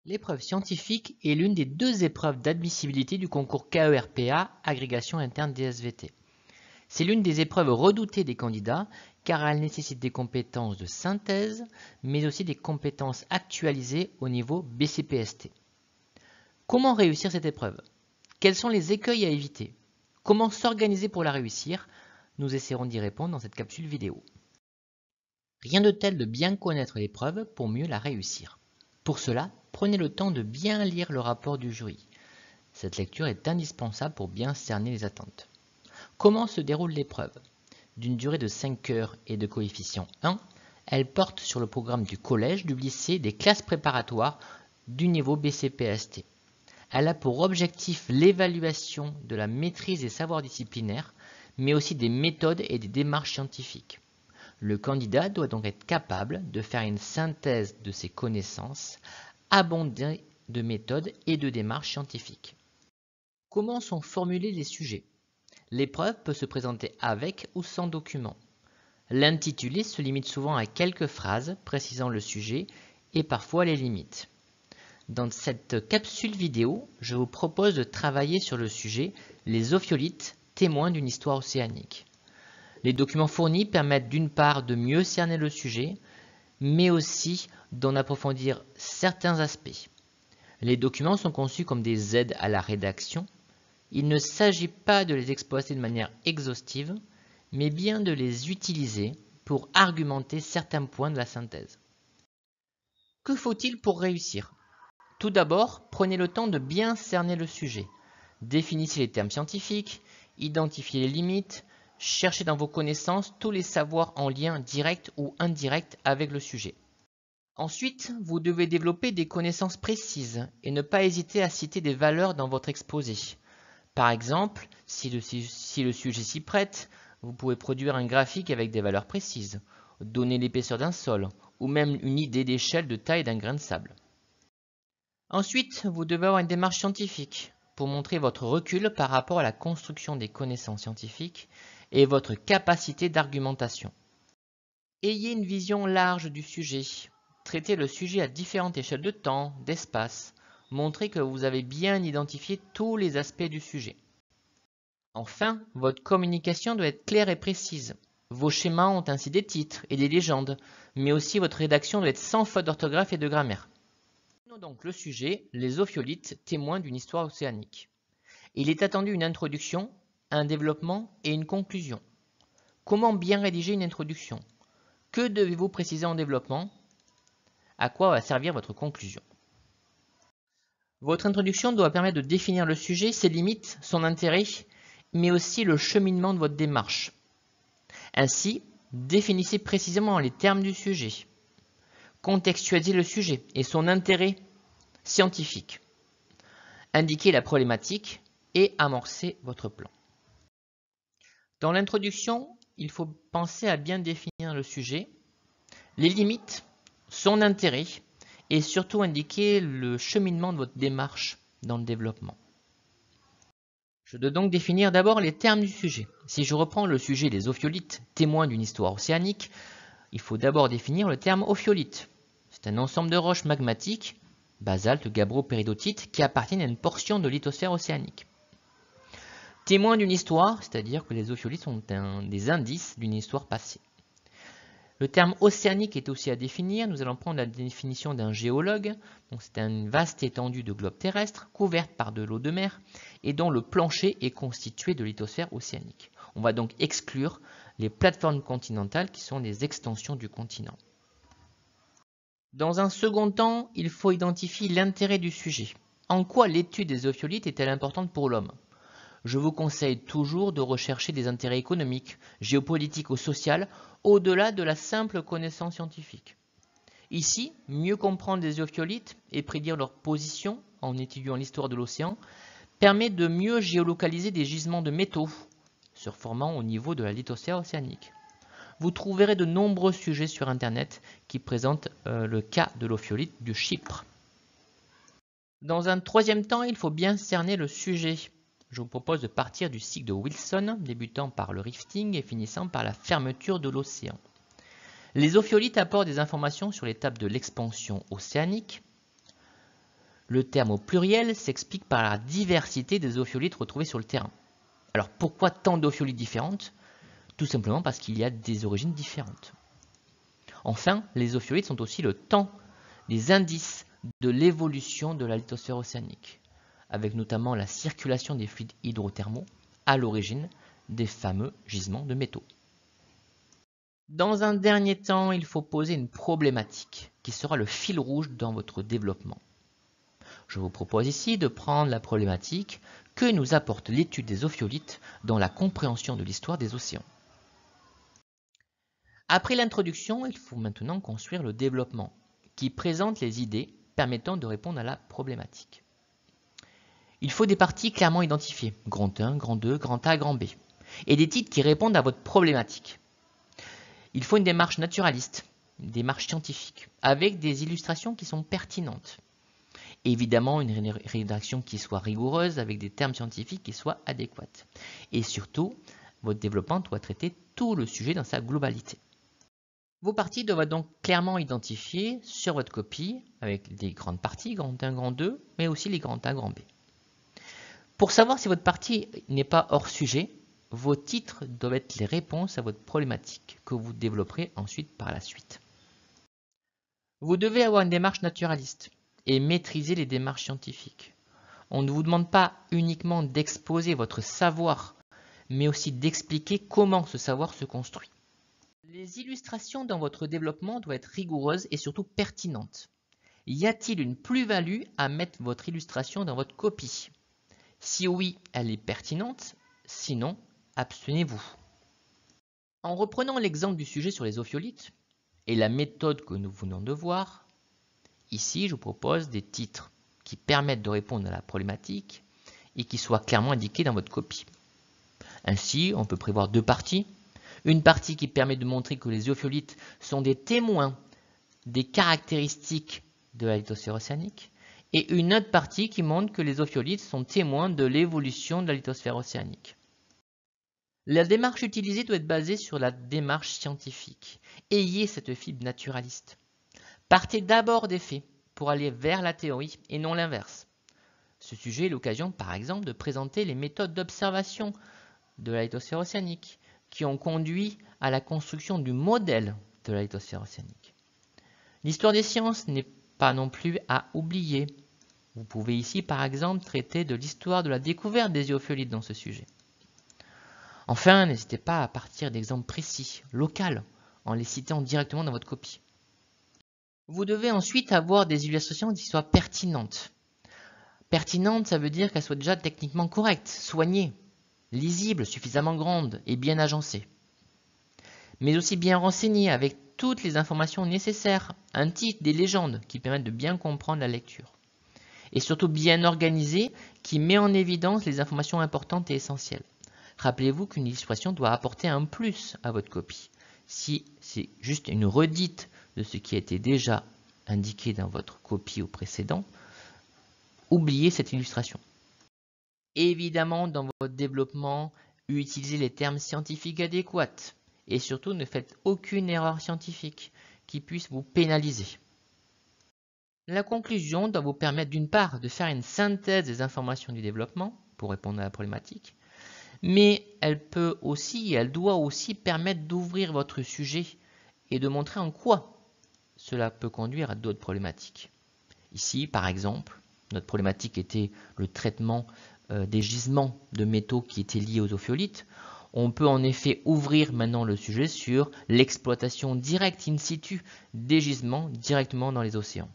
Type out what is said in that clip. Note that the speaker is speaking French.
L'épreuve scientifique est l'une des deux épreuves d'admissibilité du concours KERPA, agrégation interne des SVT. C'est l'une des épreuves redoutées des candidats car elle nécessite des compétences de synthèse, mais aussi des compétences actualisées au niveau BCPST. Comment réussir cette épreuve? Quels sont les écueils à éviter? Comment s'organiser pour la réussir? Nous essaierons d'y répondre dans cette capsule vidéo. Rien de tel de bien connaître l'épreuve pour mieux la réussir. Pour cela, prenez le temps de bien lire le rapport du jury. Cette lecture est indispensable pour bien cerner les attentes. Comment se déroule l'épreuve? D'une durée de 5 heures et de coefficient 1, elle porte sur le programme du collège, du lycée, des classes préparatoires du niveau BCPST. Elle a pour objectif l'évaluation de la maîtrise des savoirs disciplinaires, mais aussi des méthodes et des démarches scientifiques. Le candidat doit donc être capable de faire une synthèse de ses connaissances, abondée de méthodes et de démarches scientifiques. Comment sont formulés les sujets? L'épreuve peut se présenter avec ou sans document. L'intitulé se limite souvent à quelques phrases précisant le sujet et parfois les limites. Dans cette capsule vidéo, je vous propose de travailler sur le sujet « Les ophiolites, témoins d'une histoire océanique ». Les documents fournis permettent d'une part de mieux cerner le sujet, mais aussi d'en approfondir certains aspects. Les documents sont conçus comme des aides à la rédaction. Il ne s'agit pas de les exploiter de manière exhaustive, mais bien de les utiliser pour argumenter certains points de la synthèse. Que faut-il pour réussir? Tout d'abord, prenez le temps de bien cerner le sujet. Définissez les termes scientifiques, identifiez les limites, cherchez dans vos connaissances tous les savoirs en lien direct ou indirect avec le sujet. Ensuite, vous devez développer des connaissances précises et ne pas hésiter à citer des valeurs dans votre exposé. Par exemple, si le sujet s'y prête, vous pouvez produire un graphique avec des valeurs précises, donner l'épaisseur d'un sol ou même une idée d'échelle de taille d'un grain de sable. Ensuite, vous devez avoir une démarche scientifique pour montrer votre recul par rapport à la construction des connaissances scientifiques et votre capacité d'argumentation. Ayez une vision large du sujet. Traitez le sujet à différentes échelles de temps, d'espace. Montrez que vous avez bien identifié tous les aspects du sujet. Enfin, votre communication doit être claire et précise. Vos schémas ont ainsi des titres et des légendes, mais aussi votre rédaction doit être sans faute d'orthographe et de grammaire. Prenons donc le sujet, les ophiolites, témoins d'une histoire océanique. Il est attendu une introduction, un développement et une conclusion. Comment bien rédiger une introduction? Que devez-vous préciser en développement? À quoi va servir votre conclusion? Votre introduction doit permettre de définir le sujet, ses limites, son intérêt, mais aussi le cheminement de votre démarche. Ainsi, définissez précisément les termes du sujet. Contextualisez le sujet et son intérêt scientifique. Indiquez la problématique et amorcez votre plan. Dans l'introduction, il faut penser à bien définir le sujet, les limites, son intérêt et surtout indiquer le cheminement de votre démarche dans le développement. Je dois donc définir d'abord les termes du sujet. Si je reprends le sujet des ophiolites, témoins d'une histoire océanique, il faut d'abord définir le terme ophiolite. C'est un ensemble de roches magmatiques, basalte, gabbro, péridotite, qui appartiennent à une portion de lithosphère océanique. Témoins d'une histoire, c'est-à-dire que les ophiolites sont des indices d'une histoire passée. Le terme océanique est aussi à définir. Nous allons prendre la définition d'un géologue. C'est une vaste étendue de globe terrestre couverte par de l'eau de mer et dont le plancher est constitué de lithosphère océanique. On va donc exclure les plateformes continentales qui sont les extensions du continent. Dans un second temps, il faut identifier l'intérêt du sujet. En quoi l'étude des ophiolites est-elle importante pour l'homme? Je vous conseille toujours de rechercher des intérêts économiques, géopolitiques ou sociaux au-delà de la simple connaissance scientifique. Ici, mieux comprendre les ophiolites et prédire leur position en étudiant l'histoire de l'océan permet de mieux géolocaliser des gisements de métaux se formant au niveau de la lithosphère océanique. Vous trouverez de nombreux sujets sur Internet qui présentent le cas de l'ophiolite du Chypre. Dans un troisième temps, il faut bien cerner le sujet. Je vous propose de partir du cycle de Wilson, débutant par le rifting et finissant par la fermeture de l'océan. Les ophiolites apportent des informations sur l'étape de l'expansion océanique. Le terme au pluriel s'explique par la diversité des ophiolites retrouvés sur le terrain. Alors pourquoi tant d'ophiolites différentes? Tout simplement parce qu'il y a des origines différentes. Enfin, les ophiolites sont aussi le temps des indices de l'évolution de la lithosphère océanique, avec notamment la circulation des fluides hydrothermaux à l'origine des fameux gisements de métaux. Dans un dernier temps, il faut poser une problématique qui sera le fil rouge dans votre développement. Je vous propose ici de prendre la problématique que nous apporte l'étude des ophiolites dans la compréhension de l'histoire des océans. Après l'introduction, il faut maintenant construire le développement, qui présente les idées permettant de répondre à la problématique. Il faut des parties clairement identifiées, grand 1, grand 2, grand A, grand B, et des titres qui répondent à votre problématique. Il faut une démarche naturaliste, une démarche scientifique, avec des illustrations qui sont pertinentes. Évidemment, une rédaction qui soit rigoureuse, avec des termes scientifiques qui soient adéquats. Et surtout, votre développement doit traiter tout le sujet dans sa globalité. Vos parties doivent être donc clairement identifiées sur votre copie, avec les grandes parties, grand 1, grand 2, mais aussi les grands A, grand B. Pour savoir si votre partie n'est pas hors sujet, vos titres doivent être les réponses à votre problématique que vous développerez ensuite par la suite. Vous devez avoir une démarche naturaliste et maîtriser les démarches scientifiques. On ne vous demande pas uniquement d'exposer votre savoir, mais aussi d'expliquer comment ce savoir se construit. Les illustrations dans votre développement doivent être rigoureuses et surtout pertinentes. Y a-t-il une plus-value à mettre votre illustration dans votre copie? Si oui, elle est pertinente, sinon, abstenez-vous. En reprenant l'exemple du sujet sur les ophiolites et la méthode que nous venons de voir, ici je vous propose des titres qui permettent de répondre à la problématique et qui soient clairement indiqués dans votre copie. Ainsi, on peut prévoir deux parties. Une partie qui permet de montrer que les ophiolites sont des témoins des caractéristiques de la lithosphère océanique et une autre partie qui montre que les ophiolites sont témoins de l'évolution de la lithosphère océanique. La démarche utilisée doit être basée sur la démarche scientifique. Ayez cette fibre naturaliste. Partez d'abord des faits pour aller vers la théorie et non l'inverse. Ce sujet est l'occasion par exemple de présenter les méthodes d'observation de la lithosphère océanique qui ont conduit à la construction du modèle de la lithosphère océanique. L'histoire des sciences n'est pas non plus à oublier. Vous pouvez ici par exemple traiter de l'histoire de la découverte des ophiolites dans ce sujet. Enfin, n'hésitez pas à partir d'exemples précis, locaux, en les citant directement dans votre copie. Vous devez ensuite avoir des illustrations qui soient pertinentes. Pertinentes, ça veut dire qu'elles soient déjà techniquement correctes, soignées, lisibles, suffisamment grandes et bien agencées. Mais aussi bien renseignées avec toutes les informations nécessaires, un titre, des légendes qui permettent de bien comprendre la lecture. Et surtout bien organisées qui met en évidence les informations importantes et essentielles. Rappelez-vous qu'une illustration doit apporter un plus à votre copie. Si c'est juste une redite de ce qui a été déjà indiqué dans votre copie au précédent, oubliez cette illustration. Évidemment, dans votre développement, utilisez les termes scientifiques adéquats et surtout ne faites aucune erreur scientifique qui puisse vous pénaliser. La conclusion doit vous permettre d'une part de faire une synthèse des informations du développement pour répondre à la problématique, mais elle doit aussi permettre d'ouvrir votre sujet et de montrer en quoi cela peut conduire à d'autres problématiques. Ici, par exemple, notre problématique était le traitement des gisements de métaux qui étaient liés aux ophiolites. On peut en effet ouvrir maintenant le sujet sur l'exploitation directe in situ des gisements directement dans les océans.